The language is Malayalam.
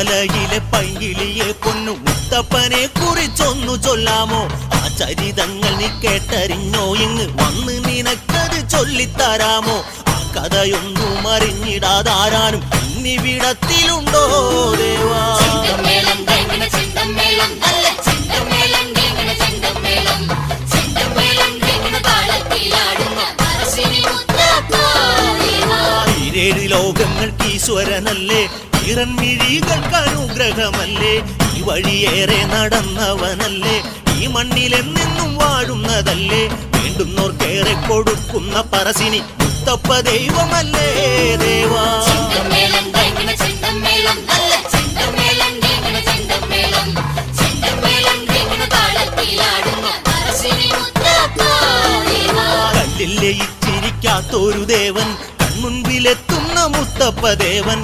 മലയിലെ പൈങ്കിളിയെ പൊന്നു മുത്തപ്പനെ കുറിച്ചൊന്നു ചൊല്ലാമോ? ആ ചരിതങ്ങൾ നീ കേട്ടറിഞ്ഞോ? ഇങ്ങ് വന്ന് നിനക്കത് ചൊല്ലിത്തരാമോ? ആ കഥയൊന്നും അറിഞ്ഞിടാതാരാനും ഇന്നിവിടത്തിലുണ്ടോ ദേവാ? ഈരേഴ് ലോകങ്ങൾക്ക് ഈശ്വരനല്ലേ, ഇറൻമിഴികൾക്ക് അനുഗ്രഹമല്ലേ, ഈ വഴിയേറെ നടന്നവനല്ലേ, ഈ മണ്ണിലെന്നെന്നും വാഴുന്നതല്ലേ, വേണ്ടുന്നോർക്കേറെ കൊടുക്കുന്ന പറശ്ശിനി മുത്തപ്പ ദൈവമല്ലേ ദേവാ? കല്ലിൽ ലയിച്ചിരിക്കാത്തൊരു ദേവൻ, കൺമുൻപിലെത്തുന്ന മുത്തപ്പ ദേവൻ,